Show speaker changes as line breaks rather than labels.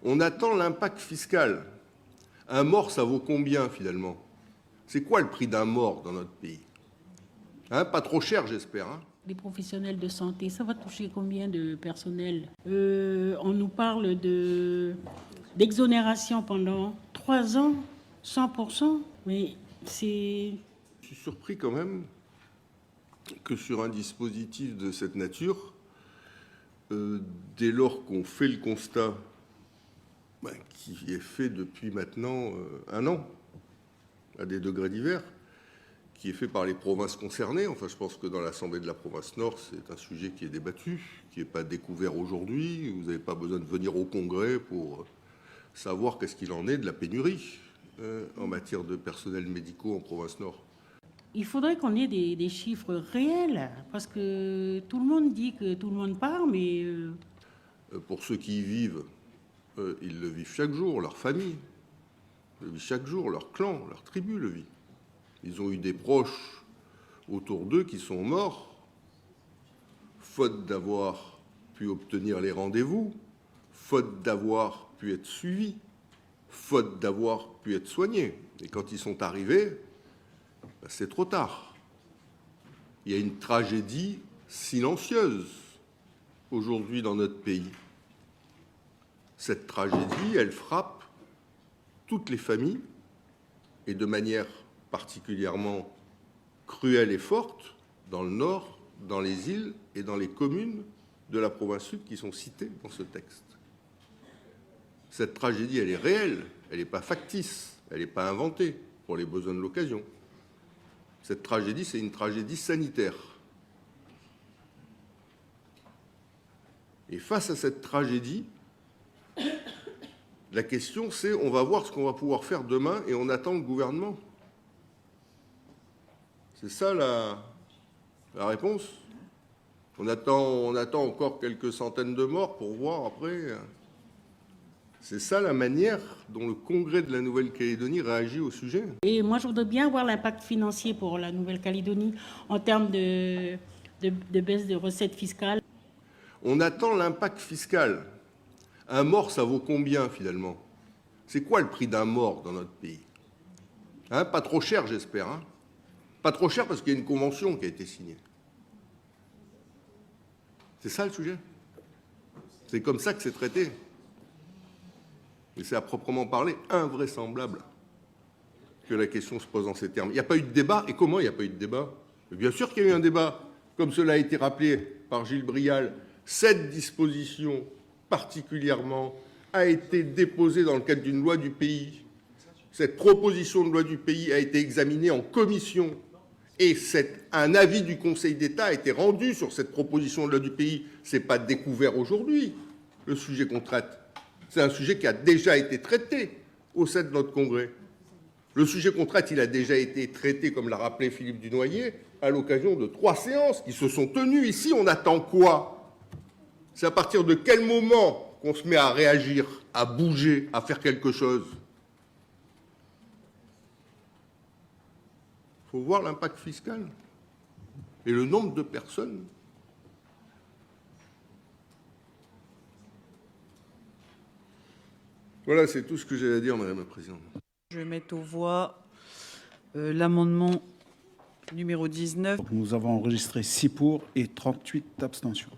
On attend l'impact fiscal. Un mort, ça vaut combien finalement? C'est quoi le prix d'un mort dans notre pays? Pas trop cher, j'espère.
Les professionnels de santé, ça va toucher combien de personnel? On nous parle d'exonération pendant 3 ans, 100%, mais c'est...
Je suis surpris quand même que sur un dispositif de cette nature, dès lors qu'on fait le constat qui est fait depuis maintenant 1 an, à des degrés divers, qui est fait par les provinces concernées. Enfin, je pense que dans l'Assemblée de la province Nord, c'est un sujet qui est débattu, qui n'est pas découvert aujourd'hui. Vous n'avez pas besoin de venir au Congrès pour savoir qu'est-ce qu'il en est de la pénurie en matière de personnels médicaux en province Nord.
Il faudrait qu'on ait des chiffres réels, parce que tout le monde dit que tout le monde part, mais...
Pour ceux qui y vivent, ils le vivent chaque jour, leur famille le vit chaque jour, leur clan, leur tribu le vit. Ils ont eu des proches autour d'eux qui sont morts, faute d'avoir pu obtenir les rendez-vous, faute d'avoir pu être suivis, faute d'avoir pu être soignés. Et quand ils sont arrivés, c'est trop tard. Il y a une tragédie silencieuse aujourd'hui dans notre pays. Cette tragédie, elle frappe toutes les familles et de manière particulièrement cruelle et forte dans le Nord, dans les îles et dans les communes de la province Sud qui sont citées dans ce texte. Cette tragédie, elle est réelle, elle n'est pas factice, elle n'est pas inventée pour les besoins de l'occasion. Cette tragédie, c'est une tragédie sanitaire. Et face à cette tragédie, la question, c'est on va voir ce qu'on va pouvoir faire demain et on attend le gouvernement. C'est ça la réponse. On attend encore quelques centaines de morts pour voir après. C'est ça la manière dont le Congrès de la Nouvelle-Calédonie réagit au sujet.
Et moi, je voudrais bien voir l'impact financier pour la Nouvelle-Calédonie en termes de baisse de recettes fiscales.
On attend l'impact fiscal. Un mort, ça vaut combien finalement? C'est quoi le prix d'un mort dans notre pays? Pas trop cher, j'espère. Pas trop cher parce qu'il y a une convention qui a été signée. C'est ça le sujet. C'est comme ça que c'est traité. Et c'est à proprement parler invraisemblable que la question se pose en ces termes. Il n'y a pas eu de débat. Et comment il n'y a pas eu de débat? Bien sûr qu'il y a eu un débat. Comme cela a été rappelé par Gilles Brial, cette disposition particulièrement a été déposée dans le cadre d'une loi du pays. Cette proposition de loi du pays a été examinée en commission et un avis du Conseil d'État a été rendu sur cette proposition de loi du pays. Ce n'est pas découvert aujourd'hui, le sujet qu'on traite. C'est un sujet qui a déjà été traité au sein de notre Congrès. Le sujet qu'on traite, il a déjà été traité, comme l'a rappelé Philippe Dunoyer, à l'occasion de 3 séances qui se sont tenues. Ici, on attend quoi? C'est à partir de quel moment qu'on se met à réagir, à bouger, à faire quelque chose? Il faut voir l'impact fiscal et le nombre de personnes. Voilà, c'est tout ce que j'ai à dire, Madame la Présidente.
Je vais mettre aux voix l'amendement numéro 19.
Nous avons enregistré 6 pour et 38 abstentions.